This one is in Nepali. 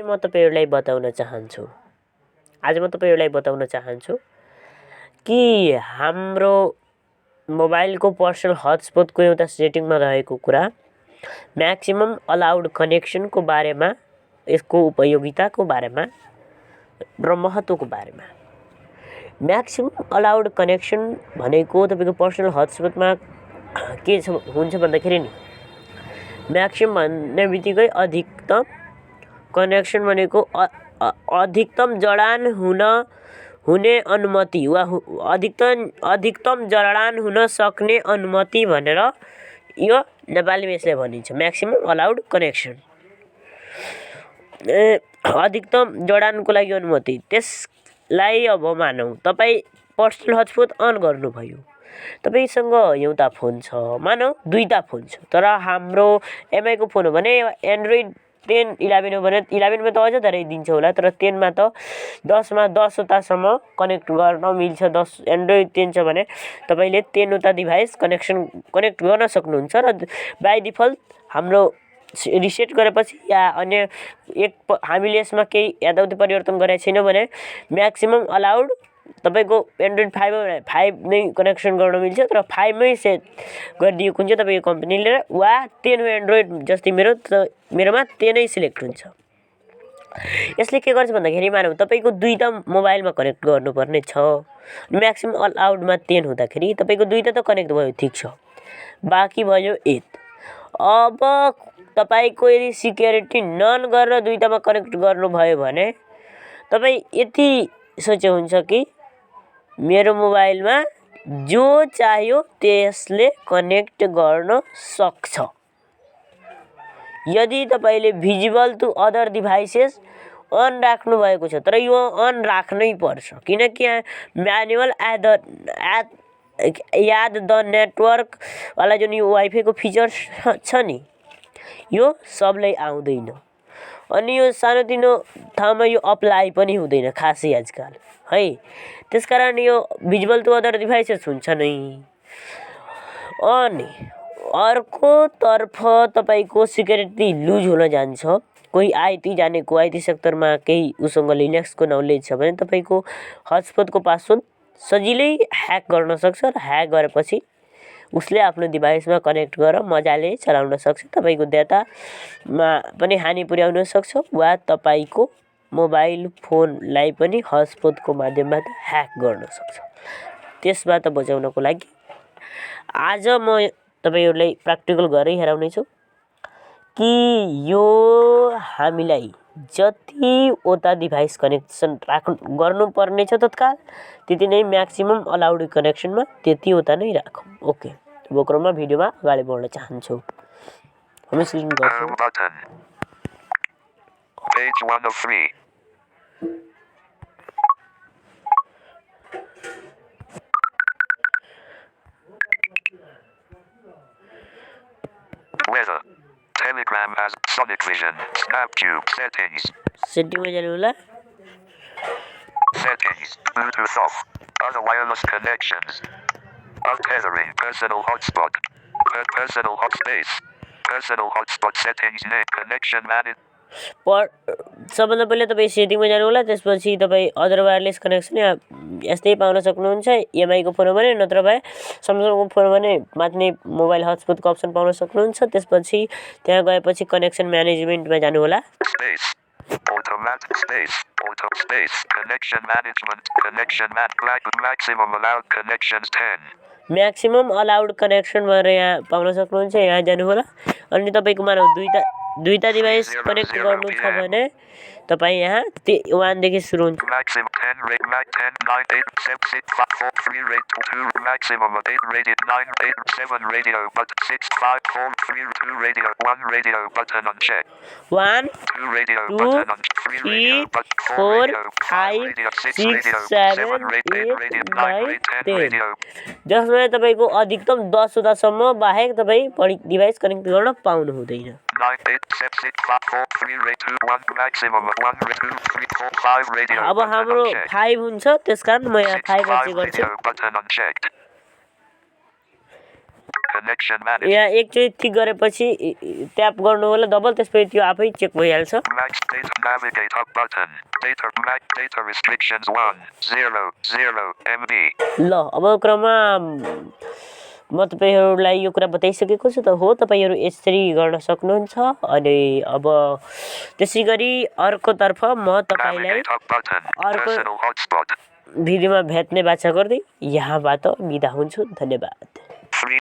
म तपाईहरुलाई बताउन चाहन्छु कि हाम्रो मोबाइलको पर्सनल हटस्पटको एउटा सेटिङमा रहेको कुरा म्याक्सिमम अलाउड कनेक्सनको बारेमा, यसको उपयोगिताको बारेमा र महत्त्वको बारेमा। म्याक्सिमम अलाउड कनेक्सन भनेको तपाईको पर्सनल हटस्पटमा के हुन्छ भन्दाखेरि नि म्याक्सिमम भन्ने बित्तिकै अधिकतम कनेक्सन भनेको अधिकतम जडान हुने अनुमति वा अधिकतम जडान हुन सक्ने अनुमति भनेर यो नेपालीमा यसलाई भनिन्छ म्याक्सिमम अलाउड कनेक्सन। अधिकतम जडानको लागि अनुमति। त्यसलाई अब मानौं तपाई पर्सनल हटस्पट अन गर्नुभयो, तपाईसँग एउटा फोन छ, मानौं दुईटा फोन छ, तर हाम्रो एमआई को फोन हो भने एन्ड्रोइड 10 11 हो भने 11 मा त अझ धेरै दिन्छ होला, तर 10 मा त 10 मा 10 वटा सम्म कनेक्ट गर्न मिल्छ। 10 एन्ड्रोइड 10 छ भने तपाईले 10 वटा डिभाइस कनेक्ट गर्न सक्नुहुन्छ र बाइ डिफल्ट हाम्रो रिसेट गरेपछि या अन्य हामीले यसमा केही यादवती परिवर्तन गरेको छैन भने म्याक्सिमम अलाउड तपाईको एन्ड्रोइड 5 नै कनेक्सन गर्न मिल्छ, तर 5 मै सेट गरिदिएको हुन्छ तपाईको कम्पनीले वा 10 हो एन्ड्रोइड जस्तै मेरोमा 10 नै सिलेक्ट हुन्छ। यसले के गर्छ भन्दाखेरि मानौं तपाईको दुईटा मोबाइलमा कनेक्ट गर्नुपर्ने छ, म्याक्सिमम अलाउडमा 10 हुँदाखेरि तपाईको दुईटा त कनेक्ट भयो, ठीक छ, बाँकी भयो 8। अब तपाईको यदि सिक्युरिटी नन गरेर दुईटामा कनेक्ट गर्नुभयो भने तपाई यति सोचे हुन्छ कि मेरो मोबाइलमा जो चाहियो त्यसले कनेक्ट गर्न सक्छ। यदि तपाईले visible to other devices on राख्नु भएको छ, तर यो अन राख्नै पर्छ किनकि म्यानुअल याद द नेटवर्क वाला जुन यो वाइफाई को फिचर छ नि यो सबलाई आउँदैन, अनि यो सानोतिनो ठाउँमा यो अप्लाई पनि हुँदैन खासै आजकल है। त्यसकारण यो भिजिबल टु अदर डिभाइसेस हुन्छ नै। अनि अर्को तर्फ तपाईको सिक्युरिटी लुज हुन जान्छ। कोही आईटी जानेको आईटी सेक्टरमा केही उसँग लिनक्सको नलेज छ भने तपाईको हटस्पटको पासवर्ड सजिलै ह्याक गर्न सक्छ र ह्याक गरेपछि उसले आफ्नो डिभाइसमा कनेक्ट गरेर मजाले चलाउन सक्छ, तपाईको डेटामा पनि हानि पुर्याउन सक्छ वा तपाईको मोबाइल फोनलाई पनि हटस्पटको माध्यमबाट ह्याक गर्न सक्छ। त्यसबाट बचाउनको लागि आज म तपाईहरुलाई प्र्याक्टिकल गरी हेराउने छु कि यो हामीलाई जतिवटा डिभाइस कनेक्सन गर्नुपर्ने छ तत्काल त्यति नै म्याक्सिमम अलाउड कनेक्सनमा त्यतिवटा नै राखौं। ओके, अब क्रममा भिडियोमा अगाडि बढ्न चाहन्छु। हामी स्क्रिन गर्छौं। Page 1 of 3. Weather. Telegram has Sonic Vision. Snapcube settings. Setting में जाने वाला. Settings. Bluetooth off. Other wireless connections. Untethering. Personal hotspot. Personal hotspace. Personal hotspot settings. Net connection managed. पर सबभन्दा पहिले तपाई सेटिङमा जानु होला, त्यसपछि तपाई अदर वायरलेस कनेक्सन या यस्तै पाउन सक्नुहुन्छ। एमआई को फोन भने नत्र भए सैमसंग को फोन भने माथि मोबाइल हटस्पटको अप्सन पाउन सक्नुहुन्छ। त्यसपछि त्यहाँ गएपछि कनेक्सन म्यानेजमेन्टमा जानु होला। Automatic space, auto space, connection management, maximum allowed connections 10. Maximum allowed connection भनेर यहाँ पाउन सक्नुहुन्छ, यहाँ जानु होला। अनि तपाईको मानौ दुईटा डिभाइस कनेक्ट गर्नु छ भने तपाई यहाँ 1 देखि सुरु हुन्छ। Maximum 10 rate 10 9 8 7 6 5 4 3 rate 2 maximum 8 rated 9 8 7 radio but 6 5 4 3 2 radio 1 radio button unchecked 1 2 radio 2 button on 3 radio but 4 radio 5 radio 6 radio 7 rate 8 radio 9 rate 10 radio। जसमा तपाईको अधिकतम 10 वटा सम्म बाहेक तपाई डिभाइस कनेक्ट गर्न पाउनु हुँदैन। 9 8 7 6 5 4 3 rate 2 1 maximum 1 rate 2 3 4 5 radio। अब हाम्रो 5 हुन्छ, त्यसकारण म यहाँ 5 पछि गर्छु। connection managed. यहाँ एकचोटि ठिक गरेपछि ट्याप गर्नु होला डबल त्यसपछि त्यो आफै चेक भइहाल्छ Max data navigate up button. Data max data restrictions 100 MB. ल अब क्रममा म तपाईँहरूलाई यो कुरा बताइसकेको छु त हो तपाईँहरू यसरी गर्न सक्नुहुन्छ अनि अब त्यसै गरी अर्कोतर्फ म तपाईँलाई Navigate up button. अर्को Personal hotspot. भिडियोमा भेट्ने बाचा गर्दै यहाँबाट बिदा हुन्छु धन्यवाद 3